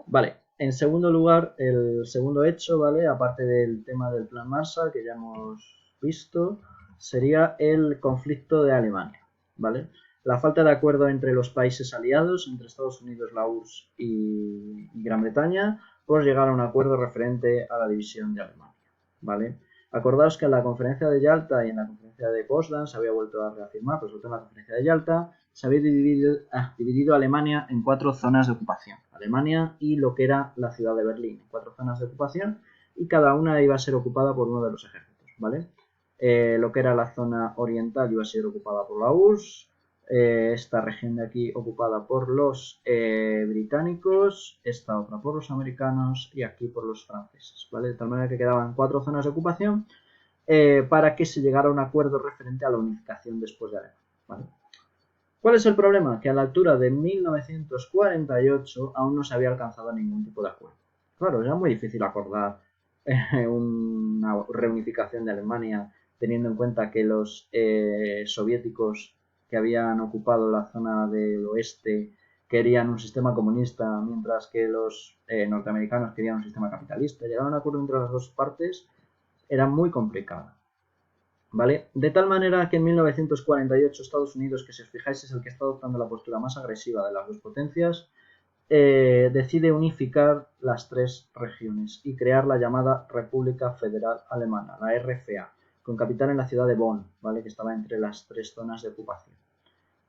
Vale, en segundo lugar, el segundo hecho, ¿vale? Aparte del tema del Plan Marshall, que ya hemos visto, sería el conflicto de Alemania, ¿vale? La falta de acuerdo entre los países aliados, entre Estados Unidos, la URSS y Gran Bretaña, por llegar a un acuerdo referente a la división de Alemania, ¿vale? Acordaos que en la conferencia de Yalta y en la conferencia de Potsdam se había vuelto a reafirmar, pero sobre todo en la conferencia de Yalta, se había dividido Alemania en 4 zonas de ocupación. Alemania y lo que era la ciudad de Berlín, 4 zonas de ocupación, y cada una iba a ser ocupada por uno de los ejércitos, ¿vale? Lo que era la zona oriental iba a ser ocupada por la URSS, esta región de aquí ocupada por los británicos, esta otra por los americanos y aquí por los franceses, ¿vale? De tal manera que quedaban 4 zonas de ocupación para que se llegara a un acuerdo referente a la unificación después de Alemania, ¿vale? ¿Cuál es el problema? Que a la altura de 1948 aún no se había alcanzado ningún tipo de acuerdo. Claro, era muy difícil acordar una reunificación de Alemania teniendo en cuenta que los soviéticos que habían ocupado la zona del oeste querían un sistema comunista, mientras que los norteamericanos querían un sistema capitalista. Llegar a un acuerdo entre las dos partes era muy complicado. ¿Vale? De tal manera que en 1948 Estados Unidos, que si os fijáis es el que está adoptando la postura más agresiva de las dos potencias, decide unificar las 3 regiones y crear la llamada República Federal Alemana, la RFA, con capital en la ciudad de Bonn, ¿vale? Que estaba entre las 3 zonas de ocupación.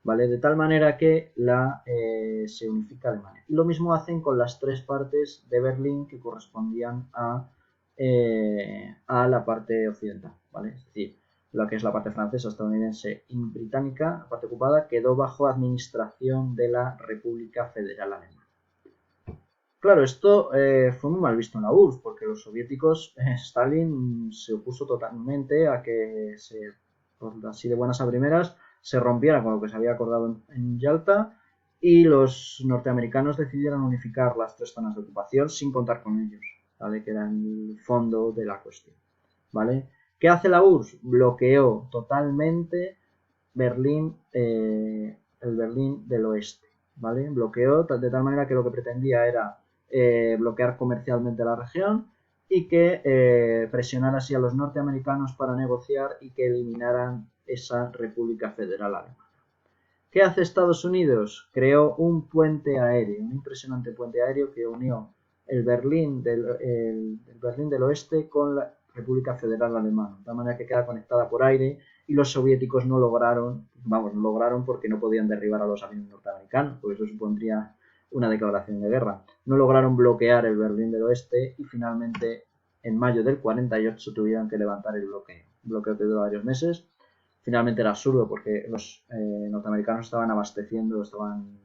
¿Vale? De tal manera que se unifica Alemania. Y lo mismo hacen con las 3 partes de Berlín que correspondían a la parte occidental, ¿vale? Es decir, lo que es la parte francesa, estadounidense y británica, la parte ocupada, quedó bajo administración de la República Federal Alemana. Claro, esto fue muy mal visto en la URSS, porque los soviéticos, Stalin se opuso totalmente a que por así de buenas a primeras, se rompiera con lo que se había acordado en Yalta y los norteamericanos decidieron unificar las 3 zonas de ocupación sin contar con ellos, ¿vale? Que era el fondo de la cuestión, ¿vale? ¿Qué hace la URSS? Bloqueó totalmente Berlín, el Berlín del oeste, ¿vale? Bloqueó de tal manera que lo que pretendía era bloquear comercialmente la región y que presionara así a los norteamericanos para negociar y que eliminaran esa República Federal Alemana. ¿Qué hace Estados Unidos? Creó un puente aéreo, un impresionante puente aéreo que unió el Berlín del oeste con la República Federal Alemana, de tal manera que queda conectada por aire y los soviéticos no lograron porque no podían derribar a los aviones norteamericanos, porque eso supondría una declaración de guerra. No lograron bloquear el Berlín del oeste y finalmente en mayo del 48 tuvieron que levantar el bloqueo. Un bloqueo que duró varios meses. Finalmente era absurdo porque los norteamericanos estaban abasteciendo, estaban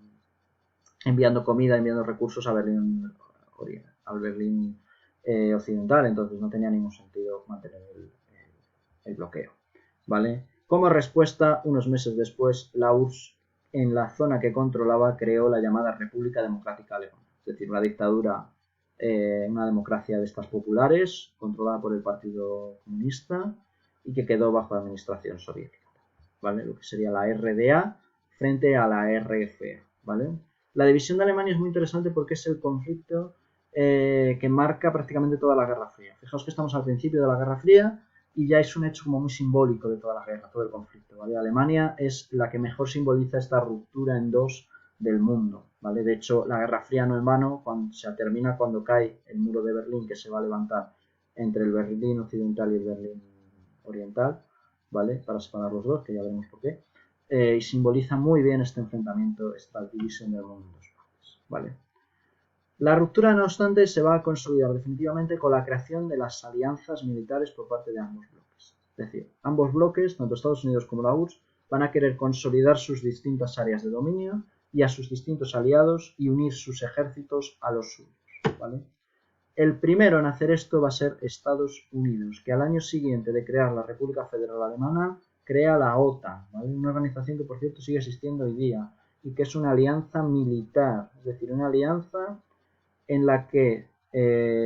enviando comida, enviando recursos al Berlín occidental, entonces no tenía ningún sentido mantener el bloqueo, ¿vale? Como respuesta, unos meses después, la URSS en la zona que controlaba creó la llamada República Democrática Alemana, es decir, una dictadura, una democracia de estas populares, controlada por el Partido Comunista y que quedó bajo administración soviética, ¿vale? Lo que sería la RDA frente a la RFA, ¿vale? La división de Alemania es muy interesante porque es el conflicto que marca prácticamente toda la Guerra Fría. Fijaos que estamos al principio de la Guerra Fría y ya es un hecho como muy simbólico de toda la guerra, todo el conflicto, ¿vale? Alemania es la que mejor simboliza esta ruptura en dos del mundo, ¿vale? De hecho, la Guerra Fría no en vano se termina cuando cae el muro de Berlín que se va a levantar entre el Berlín occidental y el Berlín oriental, ¿vale? Para separar los dos, que ya veremos por qué. Y simboliza muy bien este enfrentamiento, esta división del mundo en dos partes, ¿vale? La ruptura, no obstante, se va a consolidar definitivamente con la creación de las alianzas militares por parte de ambos bloques. Es decir, ambos bloques, tanto Estados Unidos como la URSS, van a querer consolidar sus distintas áreas de dominio y a sus distintos aliados y unir sus ejércitos a los suyos, ¿vale? El primero en hacer esto va a ser Estados Unidos, que al año siguiente de crear la República Federal Alemana, crea la OTAN, ¿vale? Una organización que, por cierto, sigue existiendo hoy día y que es una alianza militar, es decir, una alianza en la que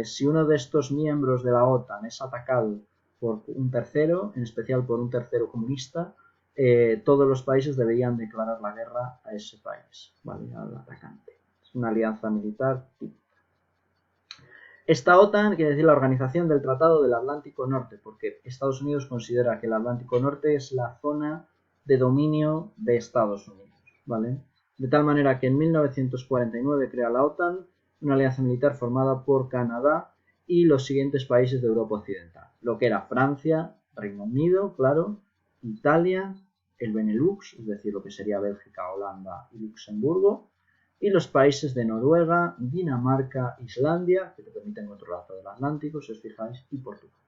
si uno de estos miembros de la OTAN es atacado por un tercero, en especial por un tercero comunista, todos los países deberían declarar la guerra a ese país, ¿vale? Al atacante. Es una alianza militar típica. Esta OTAN quiere decir la Organización del Tratado del Atlántico Norte, porque Estados Unidos considera que el Atlántico Norte es la zona de dominio de Estados Unidos, ¿vale? De tal manera que en 1949 crea la OTAN, una alianza militar formada por Canadá y los siguientes países de Europa Occidental, lo que era Francia, Reino Unido, claro, Italia, el Benelux, es decir, lo que sería Bélgica, Holanda y Luxemburgo, y los países de Noruega, Dinamarca, Islandia, que te permiten controlar todo el Atlántico, si os fijáis, y Portugal,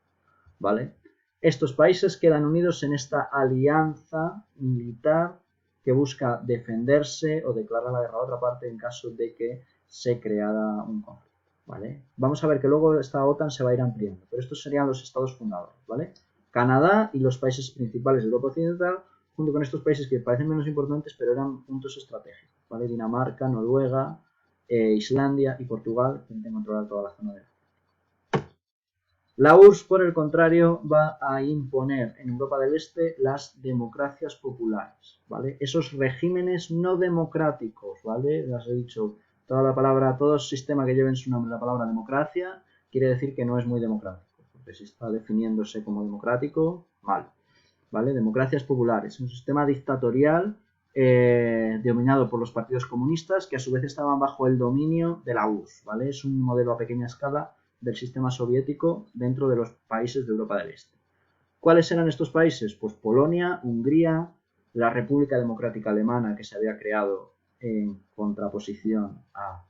¿vale? Estos países quedan unidos en esta alianza militar que busca defenderse o declarar la guerra a otra parte en caso de que se creara un conflicto, ¿vale? Vamos a ver que luego esta OTAN se va a ir ampliando, pero estos serían los estados fundadores, ¿vale? Canadá y los países principales de Europa Occidental, junto con estos países que parecen menos importantes, pero eran puntos estratégicos, ¿vale? Dinamarca, Noruega, Islandia y Portugal, que intentan controlar toda la zona de la URSS, por el contrario, va a imponer en Europa del Este las democracias populares, ¿vale? Esos regímenes no democráticos, ¿vale? Les he dicho, todo sistema que lleve en su nombre la palabra democracia quiere decir que no es muy democrático, porque si está definiéndose como democrático, mal, ¿vale? Democracias populares, un sistema dictatorial dominado por los partidos comunistas que a su vez estaban bajo el dominio de la URSS, ¿vale? Es un modelo a pequeña escala del sistema soviético dentro de los países de Europa del Este. ¿Cuáles eran estos países? Pues Polonia, Hungría, la República Democrática Alemana, que se había creado en contraposición a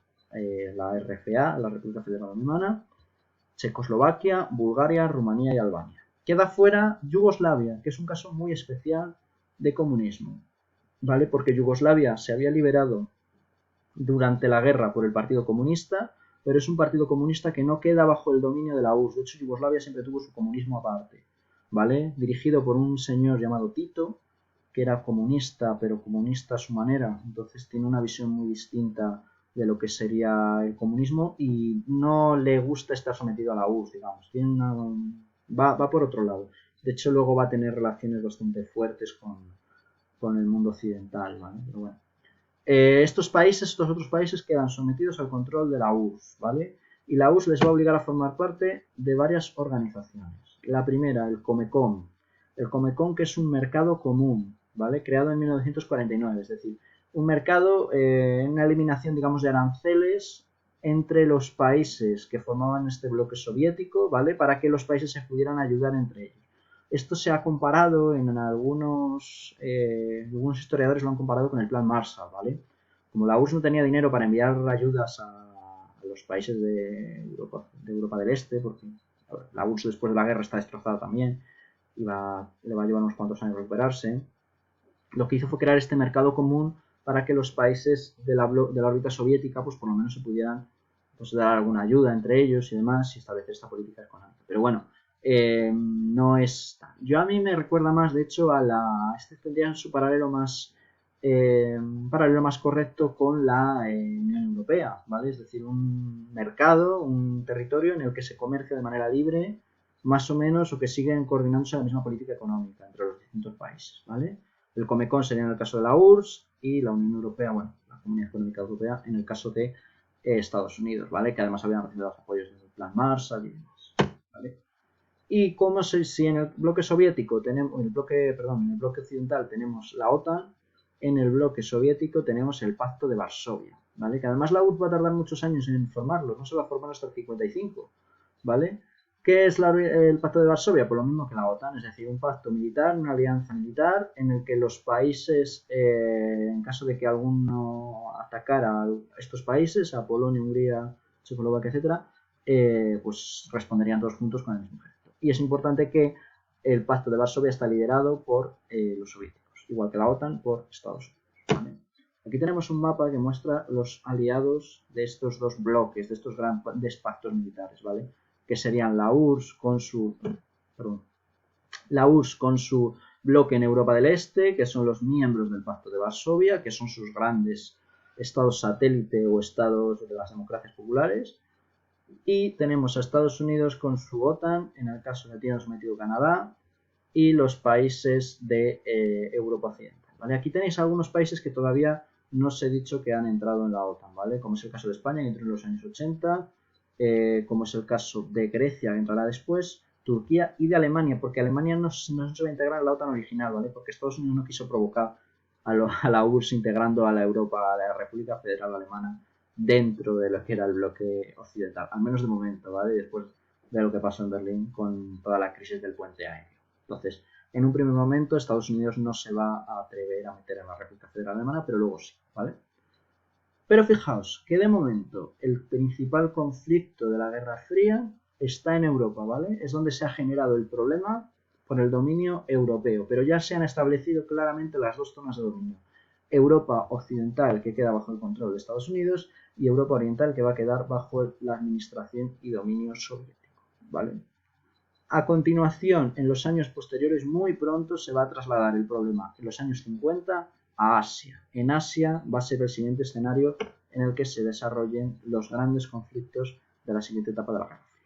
la RFA, la República Federal Alemana, Checoslovaquia, Bulgaria, Rumanía y Albania. Queda fuera Yugoslavia, que es un caso muy especial de comunismo, ¿vale? Porque Yugoslavia se había liberado durante la guerra por el Partido Comunista, pero es un partido comunista que no queda bajo el dominio de la URSS. De hecho, Yugoslavia siempre tuvo su comunismo aparte, ¿vale? Dirigido por un señor llamado Tito, que era comunista, pero comunista a su manera. Entonces tiene una visión muy distinta de lo que sería el comunismo y no le gusta estar sometido a la URSS, digamos. Va por otro lado. De hecho, luego va a tener relaciones bastante fuertes con el mundo occidental, ¿vale? Pero bueno. Estos otros países quedan sometidos al control de la URSS, ¿vale? Y la URSS les va a obligar a formar parte de varias organizaciones. La primera, el Comecon. El Comecon, que es un mercado común, ¿vale? Creado en 1949, es decir, un mercado, una eliminación, digamos, de aranceles entre los países que formaban este bloque soviético, ¿vale? Para que los países se pudieran ayudar entre ellos. Esto se ha comparado en algunos historiadores lo han comparado con el plan Marshall, ¿vale? Como la URSS no tenía dinero para enviar ayudas a los países de Europa del Este, porque la URSS después de la guerra está destrozada también, le va a llevar unos cuantos años recuperarse, lo que hizo fue crear este mercado común para que los países de la órbita soviética, pues por lo menos se pudieran pues, dar alguna ayuda entre ellos y demás y establecer esta política económica. Pero bueno, no es tan. A mí me recuerda más, de hecho, este tendría su paralelo más correcto con la Unión Europea, ¿vale? Es decir, un mercado, un territorio en el que se comercia de manera libre, más o menos, o que siguen coordinándose la misma política económica entre los distintos países, ¿vale? El Comecon sería en el caso de la URSS y la Unión Europea, bueno, la Comunidad Económica Europea en el caso de Estados Unidos, ¿vale? Que además habían recibido los apoyos del plan Marshall y demás, ¿vale? Y como si en el bloque soviético tenemos, en el bloque occidental tenemos la OTAN, en el bloque soviético tenemos el Pacto de Varsovia, ¿vale? Que además la URSS va a tardar muchos años en formarlo, no se va a formar hasta el 55, ¿vale? ¿Qué es el Pacto de Varsovia? Pues lo mismo que la OTAN, es decir, un pacto militar, una alianza militar en el que los países, en caso de que alguno atacara a estos países, a Polonia, Hungría, Checoslovaquia, etc., pues responderían todos juntos con el mismo ejército. Y es importante que el Pacto de Varsovia está liderado por los soviéticos, igual que la OTAN por Estados Unidos, ¿vale? Aquí tenemos un mapa que muestra los aliados de estos dos bloques, de estos grandes pactos militares, ¿vale? Que serían la URSS con su bloque en Europa del Este, que son los miembros del Pacto de Varsovia, que son sus grandes estados satélite o estados de las democracias populares. Y tenemos a Estados Unidos con su OTAN, en el caso de que tiene sometido Canadá, y los países de Europa Occidental, ¿vale? Aquí tenéis algunos países que todavía no os he dicho que han entrado en la OTAN, ¿vale? Como es el caso de España, que entró en los años 80, como es el caso de Grecia, que entrará después, Turquía y de Alemania, porque Alemania no se va a integrar en la OTAN original, ¿vale? Porque Estados Unidos no quiso provocar a la URSS integrando a la Europa, a la República Federal Alemana, dentro de lo que era el bloque occidental, al menos de momento, ¿vale? Después de lo que pasó en Berlín con toda la crisis del puente aéreo. Entonces, en un primer momento, Estados Unidos no se va a atrever a meter en la República Federal Alemana, pero luego sí, ¿vale? Pero fijaos que de momento el principal conflicto de la Guerra Fría está en Europa, ¿vale? Es donde se ha generado el problema por el dominio europeo, pero ya se han establecido claramente las dos zonas de dominio. Europa occidental, que queda bajo el control de Estados Unidos, y Europa oriental, que va a quedar bajo la administración y dominio soviético, ¿vale? A continuación, en los años posteriores, muy pronto se va a trasladar el problema, en los años 50, a Asia. En Asia va a ser el siguiente escenario en el que se desarrollen los grandes conflictos de la siguiente etapa de la Guerra Fría.